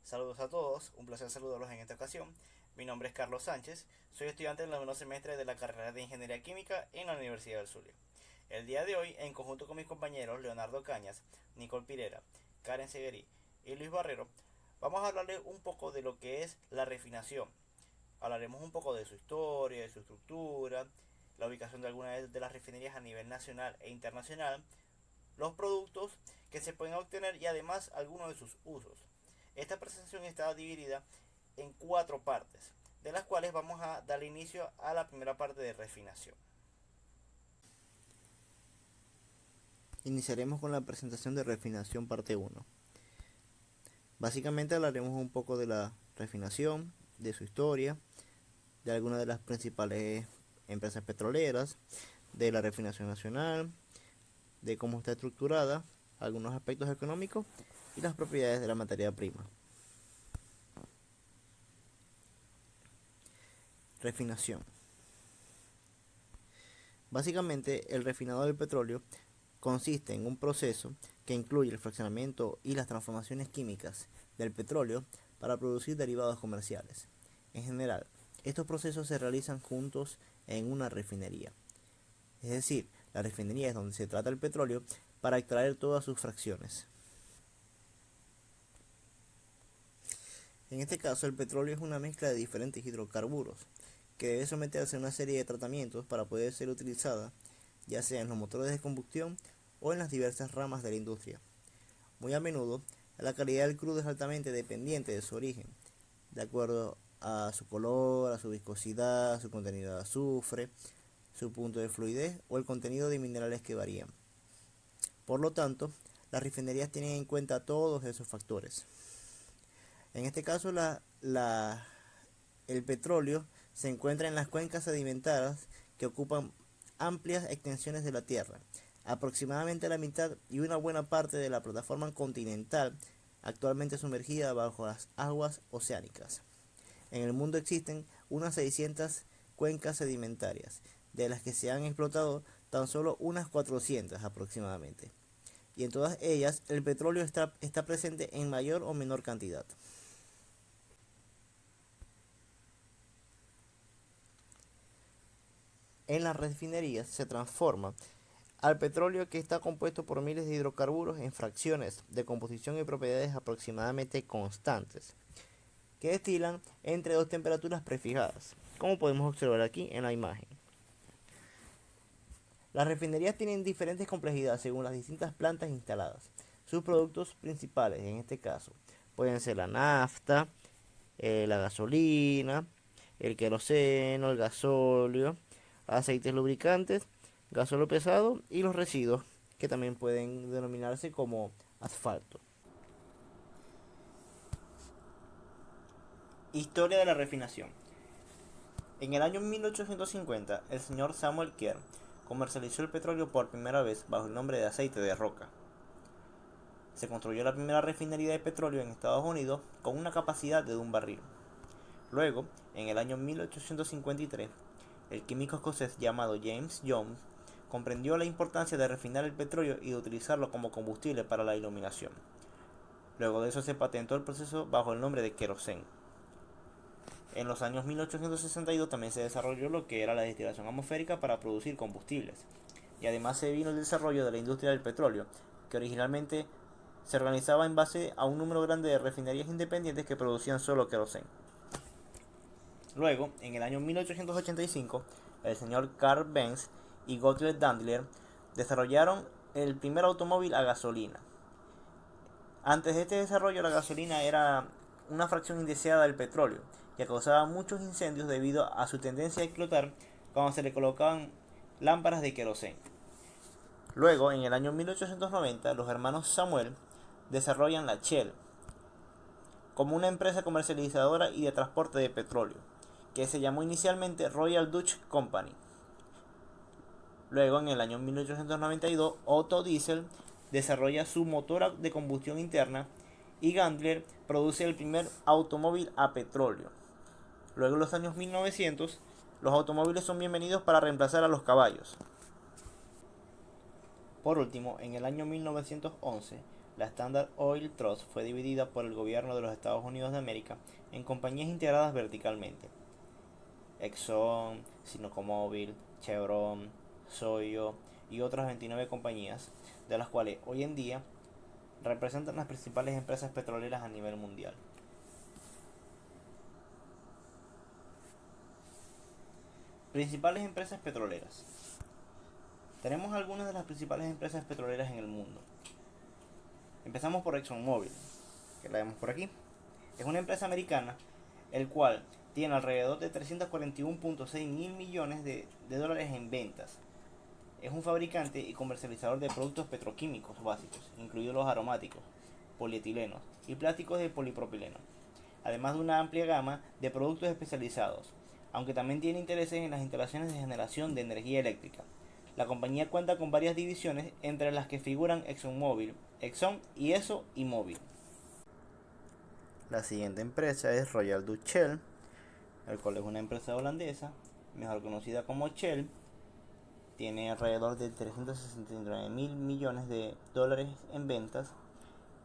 Saludos a todos, un placer saludarlos en esta ocasión. Mi nombre es Carlos Sánchez, soy estudiante del noveno semestre de la carrera de Ingeniería Química en la Universidad del Zulia. El día de hoy, en conjunto con mis compañeros Leonardo Cañas, Nicole Pirera, Karen Seguerí y Luis Barrero, vamos a hablarles un poco de lo que es la refinación. Hablaremos un poco de su historia, de su estructura, la ubicación de algunas de las refinerías a nivel nacional e internacional, los productos que se pueden obtener y además algunos de sus usos. Esta presentación está dividida en 4 partes, de las cuales vamos a dar inicio a la primera parte de refinación. Iniciaremos con la presentación de refinación parte 1. Básicamente hablaremos un poco de la refinación, de su historia, de algunas de las principales empresas petroleras, de la refinación nacional, de cómo está estructurada, algunos aspectos económicos y las propiedades de la materia prima. Refinación. Básicamente, el refinado del petróleo consiste en un proceso que incluye el fraccionamiento y las transformaciones químicas del petróleo para producir derivados comerciales. En general, estos procesos se realizan juntos en una refinería. Es decir, la refinería es donde se trata el petróleo para extraer todas sus fracciones. En este caso, el petróleo es una mezcla de diferentes hidrocarburos que debe someterse a una serie de tratamientos para poder ser utilizada, ya sea en los motores de combustión o en las diversas ramas de la industria. Muy a menudo, la calidad del crudo es altamente dependiente de su origen, de acuerdo a su color, a su viscosidad, a su contenido de azufre, su punto de fluidez o el contenido de minerales que varían. Por lo tanto, las refinerías tienen en cuenta todos esos factores. En este caso, el petróleo se encuentra en las cuencas sedimentadas que ocupan amplias extensiones de la Tierra, aproximadamente la mitad y una buena parte de la plataforma continental actualmente sumergida bajo las aguas oceánicas. En el mundo existen unas 600 cuencas sedimentarias, de las que se han explotado tan solo unas 400 aproximadamente. Y en todas ellas el petróleo está presente en mayor o menor cantidad. En las refinerías se transforma al petróleo, que está compuesto por miles de hidrocarburos, en fracciones de composición y propiedades aproximadamente constantes, que destilan entre dos temperaturas prefijadas, como podemos observar aquí en la imagen. Las refinerías tienen diferentes complejidades según las distintas plantas instaladas. Sus productos principales, en este caso, pueden ser la nafta, la gasolina, el queroseno, el gasóleo, aceites lubricantes, gasóleo pesado y los residuos, que también pueden denominarse como asfalto. Historia de la refinación. En el año 1850, el señor Samuel Kerr comercializó el petróleo por primera vez bajo el nombre de aceite de roca. Se construyó la primera refinería de petróleo en Estados Unidos con una capacidad de un barril. Luego, en el año 1853, el químico escocés llamado James Jones comprendió la importancia de refinar el petróleo y de utilizarlo como combustible para la iluminación. Luego de eso se patentó el proceso bajo el nombre de queroseno. En los años 1862 también se desarrolló lo que era la destilación atmosférica para producir combustibles. Y además se vino el desarrollo de la industria del petróleo, que originalmente se organizaba en base a un número grande de refinerías independientes que producían solo queroseno. Luego, en el año 1885, el señor Carl Benz y Gottlieb Daimler desarrollaron el primer automóvil a gasolina. Antes de este desarrollo, la gasolina era una fracción indeseada del petróleo, que causaba muchos incendios debido a su tendencia a explotar cuando se le colocaban lámparas de queroseno. Luego, en el año 1890, los hermanos Samuel desarrollan la Shell como una empresa comercializadora y de transporte de petróleo, que se llamó inicialmente Royal Dutch Company. Luego, en el año 1892, Otto Diesel desarrolla su motor de combustión interna y Gandler produce el primer automóvil a petróleo. Luego, en los años 1900, los automóviles son bienvenidos para reemplazar a los caballos. Por último, en el año 1911, La Standard Oil Trust fue dividida por el gobierno de los Estados Unidos de América en compañías integradas verticalmente: Exxon, Sinocomóvil, Chevron, Soyo y otras 29 compañías, de las cuales hoy en día representan las principales empresas petroleras a nivel mundial. Principales empresas petroleras. Tenemos algunas de las principales empresas petroleras en el mundo. Empezamos por ExxonMobil, que la vemos por aquí. Es una empresa americana, el cual tiene alrededor de 341.6 mil millones de dólares en ventas. Es un fabricante y comercializador de productos petroquímicos básicos, incluidos los aromáticos, polietilenos y plásticos de polipropileno, además de una amplia gama de productos especializados, aunque también tiene intereses en las instalaciones de generación de energía eléctrica. La compañía cuenta con varias divisiones, entre las que figuran ExxonMobil, Exxon y Esso y Mobil. La siguiente empresa es Royal Dutch Shell, el cual es una empresa holandesa, mejor conocida como Shell. Tiene alrededor de 369 mil millones de dólares en ventas.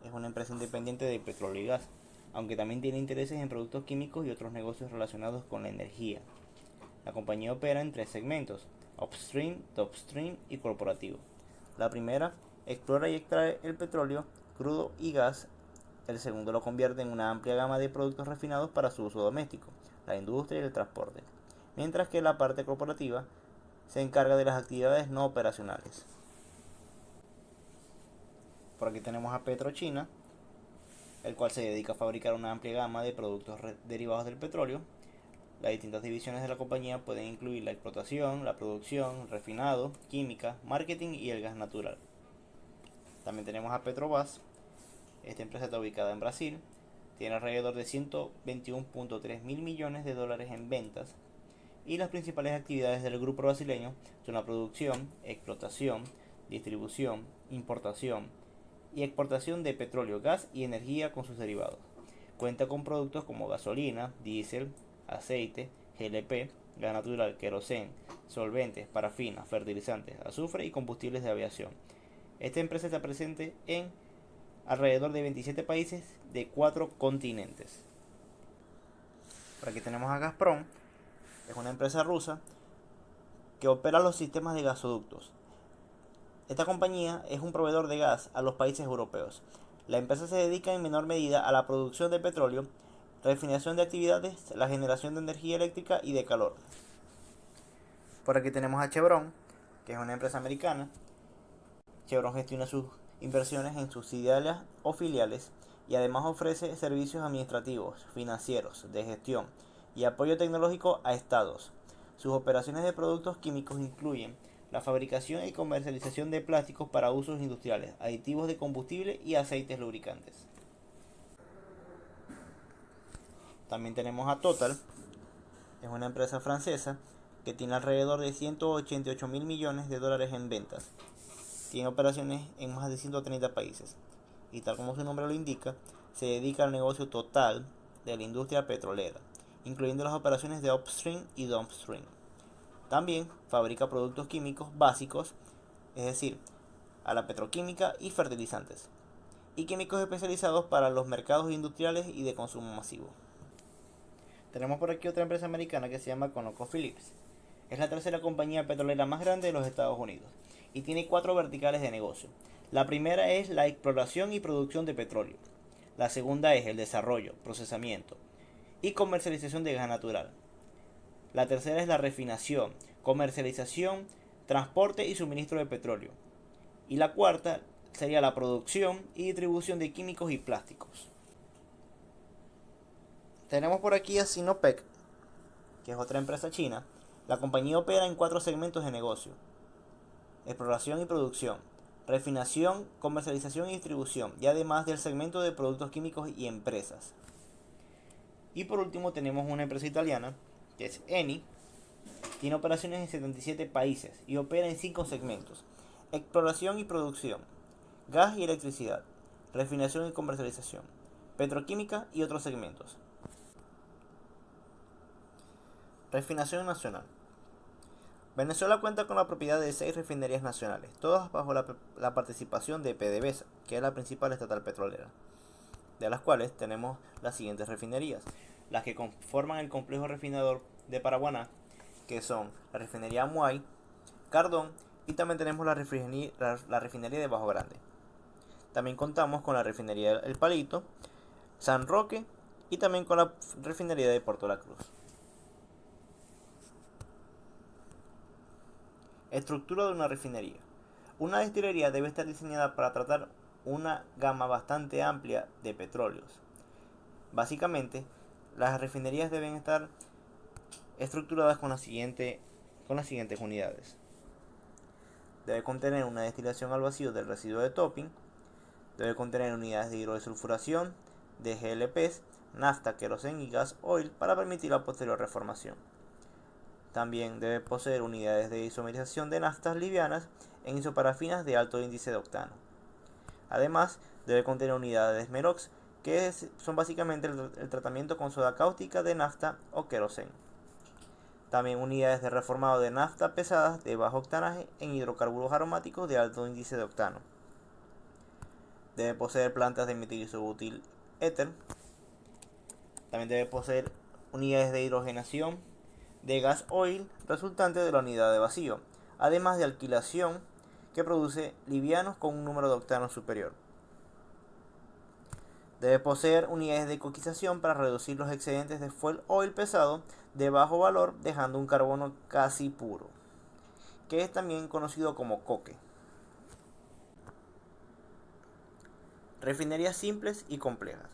Es una empresa independiente de petróleo y gas, aunque también tiene intereses en productos químicos y otros negocios relacionados con la energía. La compañía opera en tres segmentos: upstream, topstream y corporativo. La primera explora y extrae el petróleo, crudo y gas. El segundo lo convierte en una amplia gama de productos refinados para su uso doméstico, la industria y el transporte, mientras que la parte corporativa se encarga de las actividades no operacionales. Por aquí tenemos a PetroChina, el cual se dedica a fabricar una amplia gama de productos derivados del petróleo. Las distintas divisiones de la compañía pueden incluir la explotación, la producción, refinado, química, marketing y el gas natural. También tenemos a Petrobras. Esta empresa está ubicada en Brasil. Tiene alrededor de 121.3 mil millones de dólares en ventas. Y las principales actividades del grupo brasileño son la producción, explotación, distribución, importación y exportación de petróleo, gas y energía con sus derivados. Cuenta con productos como gasolina, diésel, aceite, GLP, gas natural, queroseno, solventes, parafina, fertilizantes, azufre y combustibles de aviación. Esta empresa está presente en alrededor de 27 países de 4 continentes. Por aquí tenemos a Gazprom. Es una empresa rusa que opera los sistemas de gasoductos. Esta compañía es un proveedor de gas a los países europeos. La empresa se dedica en menor medida a la producción de petróleo, refinación de actividades, la generación de energía eléctrica y de calor. Por aquí tenemos a Chevron, que es una empresa americana. Chevron gestiona sus inversiones en subsidiarias o filiales y además ofrece servicios administrativos, financieros, de gestión y apoyo tecnológico a estados. Sus operaciones de productos químicos incluyen la fabricación y comercialización de plásticos para usos industriales, aditivos de combustible y aceites lubricantes. También tenemos a Total, es una empresa francesa que tiene alrededor de 188 mil millones de dólares en ventas. Tiene operaciones en más de 130 países y, tal como su nombre lo indica, se dedica al negocio total de la industria petrolera, incluyendo las operaciones de upstream y downstream. También fabrica productos químicos básicos, es decir, a la petroquímica y fertilizantes, y químicos especializados para los mercados industriales y de consumo masivo. Tenemos por aquí otra empresa americana que se llama ConocoPhillips. Es la tercera compañía petrolera más grande de los Estados Unidos y tiene 4 verticales de negocio. La primera es la exploración y producción de petróleo. La segunda es el desarrollo, procesamiento y comercialización de gas natural. La tercera es la refinación, comercialización, transporte y suministro de petróleo. Y la cuarta sería la producción y distribución de químicos y plásticos. Tenemos por aquí a Sinopec, que es otra empresa china. La compañía opera en 4 segmentos de negocio: exploración y producción, refinación, comercialización y distribución, y además del segmento de productos químicos y empresas. Y por último tenemos una empresa italiana, que es Eni. Tiene operaciones en 77 países y opera en 5 segmentos: exploración y producción, gas y electricidad, refinación y comercialización, petroquímica y otros segmentos. Refinación nacional. Venezuela cuenta con la propiedad de 6 refinerías nacionales, todas bajo la participación de PDVSA, que es la principal estatal petrolera, de las cuales tenemos las siguientes refinerías, las que conforman el complejo refinador de Paraguaná, que son la refinería Amuay, Cardón, y también tenemos la refinería de Bajo Grande. También contamos con la refinería El Palito, San Roque y también con la refinería de Puerto La Cruz. Estructura de una refinería. Una destilería debe estar diseñada para tratar una gama bastante amplia de petróleos. Básicamente, las refinerías deben estar estructuradas con las siguientes unidades. Debe contener una destilación al vacío del residuo de topping. Debe contener unidades de hidrodesulfuración, de GLPs, nafta, queroseno y gas oil para permitir la posterior reformación. También debe poseer unidades de isomerización de naftas livianas en isoparafinas de alto índice de octano. Además, debe contener unidades MEROX, que son básicamente el tratamiento con soda cáustica de nafta o queroseno. También unidades de reformado de nafta pesadas de bajo octanaje en hidrocarburos aromáticos de alto índice de octano. Debe poseer plantas de metilisobutil éter. También debe poseer unidades de hidrogenación de gas oil resultante de la unidad de vacío, además de alquilación que produce livianos con un número de octanos superior. Debe poseer unidades de coquización para reducir los excedentes de fuel oil pesado de bajo valor, dejando un carbono casi puro, que es también conocido como coque. Refinerías simples y complejas.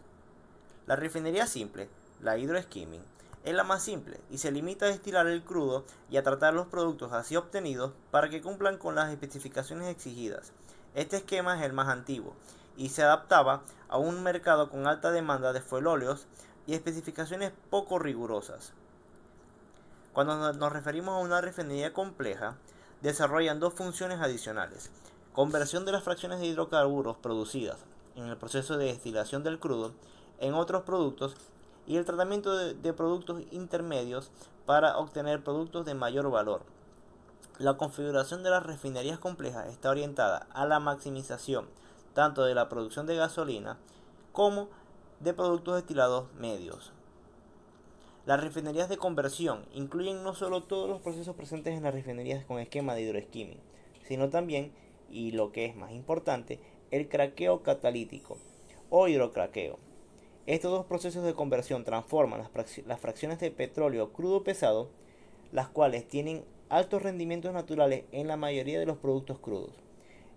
La refinería simple, la hydroskimming, es la más simple y se limita a destilar el crudo y a tratar los productos así obtenidos para que cumplan con las especificaciones exigidas. Este esquema es el más antiguo y se adaptaba a un mercado con alta demanda de fuelóleos y especificaciones poco rigurosas. Cuando nos referimos a una refinería compleja, desarrollan dos funciones adicionales: conversión de las fracciones de hidrocarburos producidas en el proceso de destilación del crudo en otros productos y el tratamiento de productos intermedios para obtener productos de mayor valor. La configuración de las refinerías complejas está orientada a la maximización tanto de la producción de gasolina como de productos destilados medios. Las refinerías de conversión incluyen no solo todos los procesos presentes en las refinerías con esquema de hidroskimming, sino también, y lo que es más importante, el craqueo catalítico o hidrocraqueo. Estos dos procesos de conversión transforman las fracciones de petróleo crudo pesado, las cuales tienen altos rendimientos naturales en la mayoría de los productos crudos,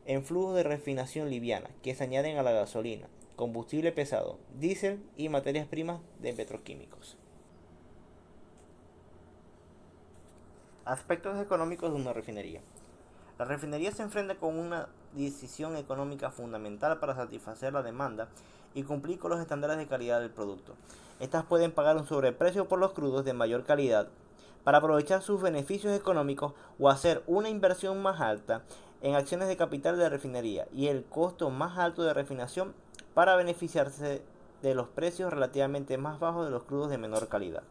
en flujos de refinación liviana que se añaden a la gasolina, combustible pesado, diésel y materias primas de petroquímicos. Aspectos económicos de una refinería. La refinería se enfrenta con una decisión económica fundamental para satisfacer la demanda y cumplir con los estándares de calidad del producto. Estas pueden pagar un sobreprecio por los crudos de mayor calidad para aprovechar sus beneficios económicos o hacer una inversión más alta en acciones de capital de la refinería y el costo más alto de refinación para beneficiarse de los precios relativamente más bajos de los crudos de menor calidad.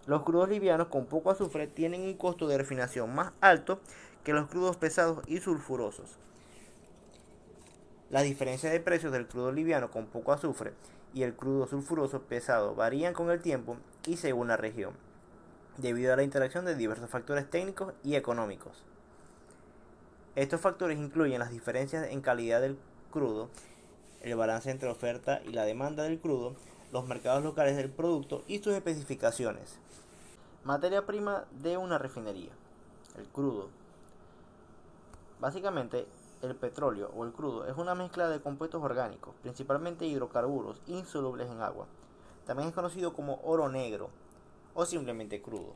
Los crudos livianos con poco azufre tienen un costo de refinación más alto que los crudos pesados y sulfurosos. Las diferencias de precios del crudo liviano con poco azufre y el crudo sulfuroso pesado varían con el tiempo y según la región, debido a la interacción de diversos factores técnicos y económicos. Estos factores incluyen las diferencias en calidad del crudo, el balance entre oferta y la demanda del crudo, los mercados locales del producto y sus especificaciones. Materia prima de una refinería: el crudo. Básicamente, el petróleo o el crudo es una mezcla de compuestos orgánicos, principalmente hidrocarburos insolubles en agua. También es conocido como oro negro o simplemente crudo.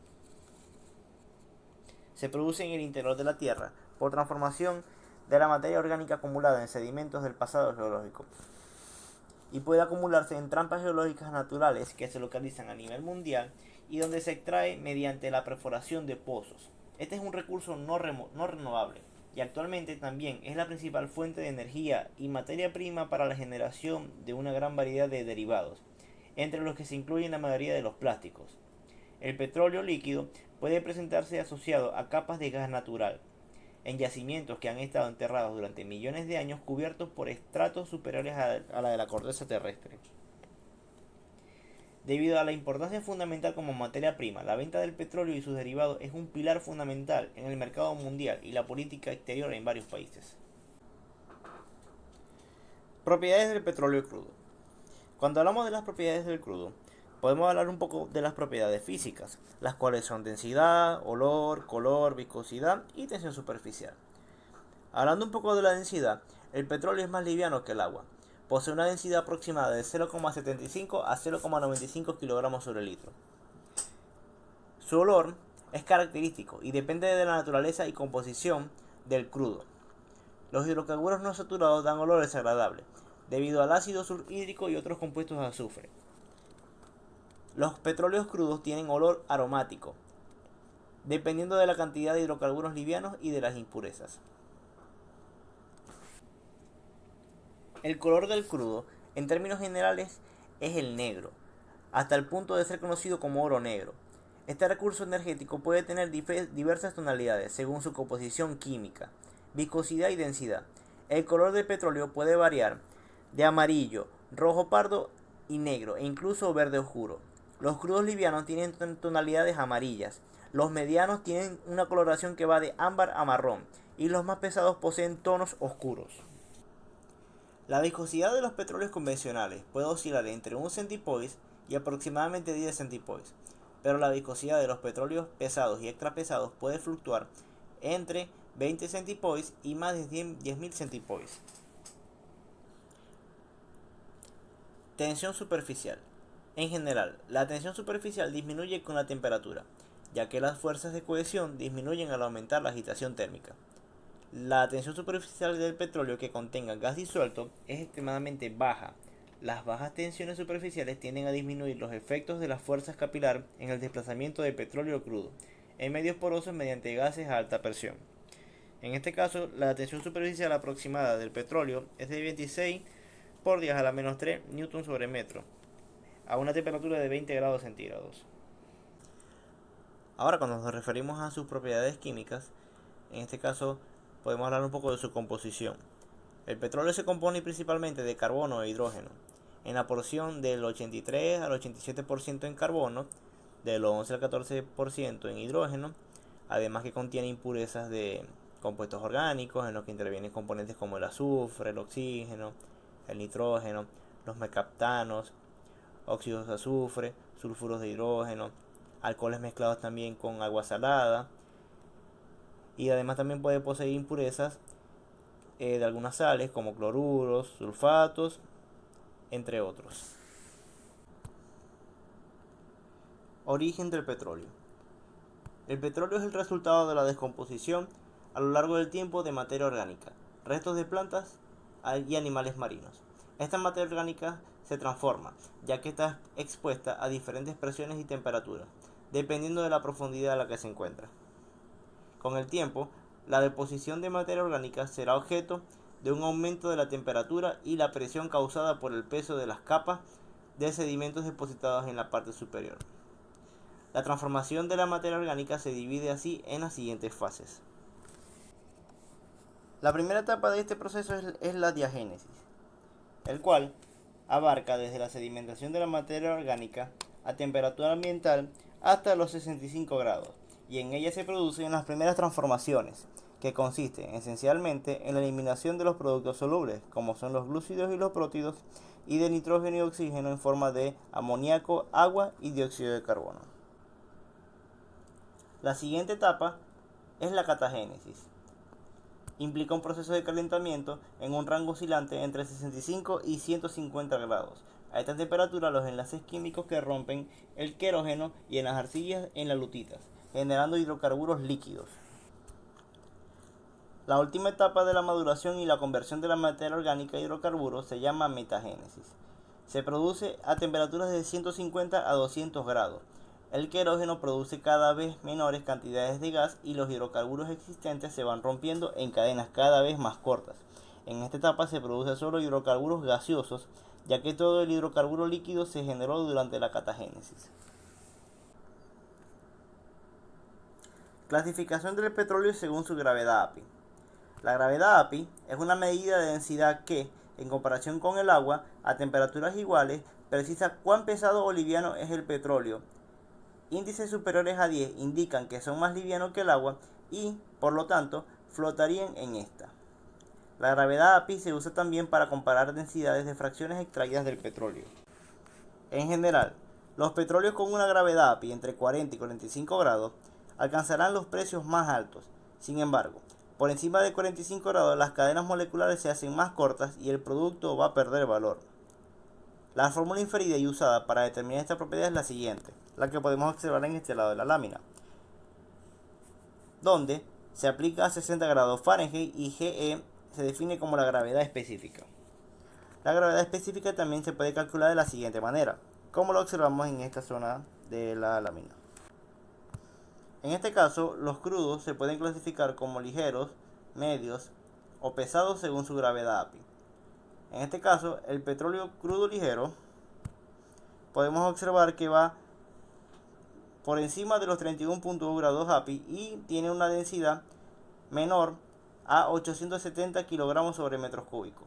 Se produce en el interior de la tierra por transformación de la materia orgánica acumulada en sedimentos del pasado geológico y puede acumularse en trampas geológicas naturales que se localizan a nivel mundial y donde se extrae mediante la perforación de pozos. Este es un recurso no renovable y actualmente también es la principal fuente de energía y materia prima para la generación de una gran variedad de derivados, entre los que se incluyen la mayoría de los plásticos. El petróleo líquido puede presentarse asociado a capas de gas natural, en yacimientos que han estado enterrados durante millones de años cubiertos por estratos superiores a la de la corteza terrestre. Debido a la importancia fundamental como materia prima, la venta del petróleo y sus derivados es un pilar fundamental en el mercado mundial y la política exterior en varios países. Propiedades del petróleo crudo. Cuando hablamos de las propiedades del crudo, podemos hablar un poco de las propiedades físicas, las cuales son densidad, olor, color, viscosidad y tensión superficial. Hablando un poco de la densidad, el petróleo es más liviano que el agua. Posee una densidad aproximada de 0,75 a 0,95 kg sobre litro. Su olor es característico y depende de la naturaleza y composición del crudo. Los hidrocarburos no saturados dan olor desagradable, debido al ácido sulfhídrico y otros compuestos de azufre. Los petróleos crudos tienen olor aromático, dependiendo de la cantidad de hidrocarburos livianos y de las impurezas. El color del crudo, en términos generales, es el negro, hasta el punto de ser conocido como oro negro. Este recurso energético puede tener diversas tonalidades según su composición química, viscosidad y densidad. El color del petróleo puede variar de amarillo, rojo pardo y negro, e incluso verde oscuro. Los crudos livianos tienen tonalidades amarillas, los medianos tienen una coloración que va de ámbar a marrón, y los más pesados poseen tonos oscuros. La viscosidad de los petróleos convencionales puede oscilar entre 1 centipoise y aproximadamente 10 centipoise, pero la viscosidad de los petróleos pesados y extrapesados puede fluctuar entre 20 centipoise y más de 10.000 centipoise. Tensión superficial. En general, la tensión superficial disminuye con la temperatura, ya que las fuerzas de cohesión disminuyen al aumentar la agitación térmica. La tensión superficial del petróleo que contenga gas disuelto es extremadamente baja. Las bajas tensiones superficiales tienden a disminuir los efectos de las fuerzas capilar en el desplazamiento de petróleo crudo en medios porosos mediante gases a alta presión. En este caso, la tensión superficial aproximada del petróleo es de 26 por 10 a la menos 3 newton sobre metro, a una temperatura de 20 grados centígrados. Ahora, cuando nos referimos a sus propiedades químicas, en este caso podemos hablar un poco de su composición. El petróleo se compone principalmente de carbono e hidrógeno, en la porción del 83 al 87% en carbono, del 11 al 14% en hidrógeno, además que contiene impurezas de compuestos orgánicos en los que intervienen componentes como el azufre, el oxígeno, el nitrógeno, los mercaptanos, óxidos de azufre, sulfuros de hidrógeno, alcoholes mezclados también con agua salada, y además también puede poseer impurezas de algunas sales como cloruros, sulfatos, entre otros. Origen del petróleo. El petróleo es el resultado de la descomposición a lo largo del tiempo de materia orgánica, restos de plantas y animales marinos. Esta materia orgánica se transforma, ya que está expuesta a diferentes presiones y temperaturas, dependiendo de la profundidad a la que se encuentra. Con el tiempo, la deposición de materia orgánica será objeto de un aumento de la temperatura y la presión causada por el peso de las capas de sedimentos depositados en la parte superior. La transformación de la materia orgánica se divide así en las siguientes fases. La primera etapa de este proceso es la diagénesis, el cual abarca desde la sedimentación de la materia orgánica a temperatura ambiental hasta los 65 grados, y en ella se producen las primeras transformaciones, que consisten esencialmente en la eliminación de los productos solubles, como son los glúcidos y los prótidos, y de nitrógeno y oxígeno en forma de amoníaco, agua y dióxido de carbono. La siguiente etapa es la catagénesis. Implica un proceso de calentamiento en un rango oscilante entre 65 y 150 grados. A esta temperatura los enlaces químicos que rompen el querógeno y en las arcillas en las lutitas, generando hidrocarburos líquidos. La última etapa de la maduración y la conversión de la materia orgánica a hidrocarburos se llama metagénesis. Se produce a temperaturas de 150 a 200 grados. El querógeno produce cada vez menores cantidades de gas y los hidrocarburos existentes se van rompiendo en cadenas cada vez más cortas. En esta etapa se produce solo hidrocarburos gaseosos, ya que todo el hidrocarburo líquido se generó durante la catagénesis. Clasificación del petróleo según su gravedad API. La gravedad API es una medida de densidad que, en comparación con el agua, a temperaturas iguales, precisa cuán pesado o liviano es el petróleo. Índices superiores a 10 indican que son más livianos que el agua y, por lo tanto, flotarían en esta. La gravedad API se usa también para comparar densidades de fracciones extraídas del petróleo. En general, los petróleos con una gravedad API entre 40 y 45 grados alcanzarán los precios más altos. Sin embargo, por encima de 45 grados las cadenas moleculares se hacen más cortas y el producto va a perder valor. La fórmula inferida y usada para determinar esta propiedad es la siguiente, la que podemos observar en este lado de la lámina, donde se aplica a 60 grados Fahrenheit y GE se define como la gravedad específica. La gravedad específica también se puede calcular de la siguiente manera, como lo observamos en esta zona de la lámina. En este caso, los crudos se pueden clasificar como ligeros, medios o pesados según su gravedad API. En este caso, el petróleo crudo ligero podemos observar que va por encima de los 31.1 grados API y tiene una densidad menor a 870 kilogramos sobre metros cúbicos.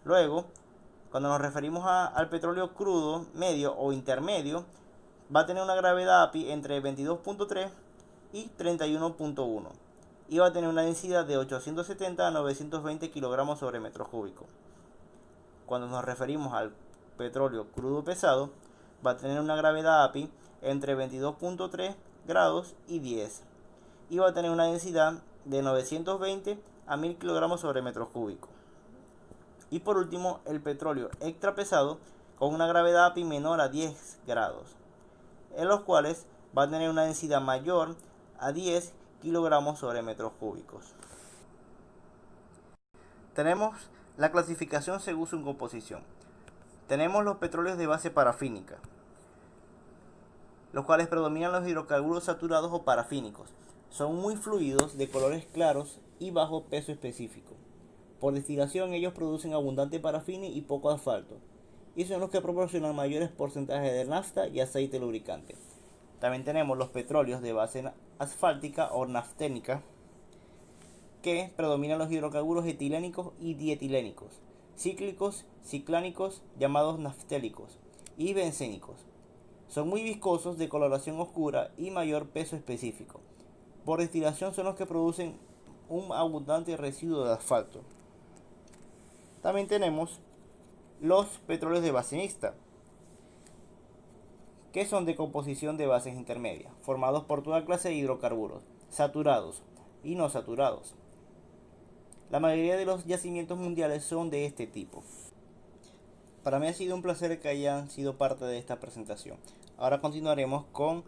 Luego, cuando nos referimos al petróleo crudo medio o intermedio, va a tener una gravedad API entre 22.3 y 31.1 y va a tener una densidad de 870 a 920 kilogramos sobre metros cúbicos. Cuando nos referimos al petróleo crudo pesado, va a tener una gravedad API entre 22.3 grados y 10 y va a tener una densidad de 920 a 1000 kilogramos sobre metros cúbicos. Y por último, el petróleo extra pesado con una gravedad API menor a 10 grados, en los cuales va a tener una densidad mayor a 10 kilogramos sobre metros cúbicos. Tenemos la clasificación según su composición. Tenemos los petróleos de base parafínica, los cuales predominan los hidrocarburos saturados o parafínicos. Son muy fluidos, de colores claros y bajo peso específico. Por destilación ellos producen abundante parafina y poco asfalto, y son los que proporcionan mayores porcentajes de nafta y aceite lubricante. También tenemos los petróleos de base asfáltica o nafténica, que predominan los hidrocarburos etilénicos y dietilénicos, cíclicos, ciclánicos, llamados naftélicos, y bencénicos. Son muy viscosos, de coloración oscura y mayor peso específico. Por destilación son los que producen un abundante residuo de asfalto. También tenemos los petróleos de base mixta, que son de composición de bases intermedias, formados por toda clase de hidrocarburos, saturados y no saturados. La mayoría de los yacimientos mundiales son de este tipo. Para mí ha sido un placer que hayan sido parte de esta presentación. Ahora continuaremos con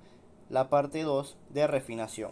la parte 2 de refinación.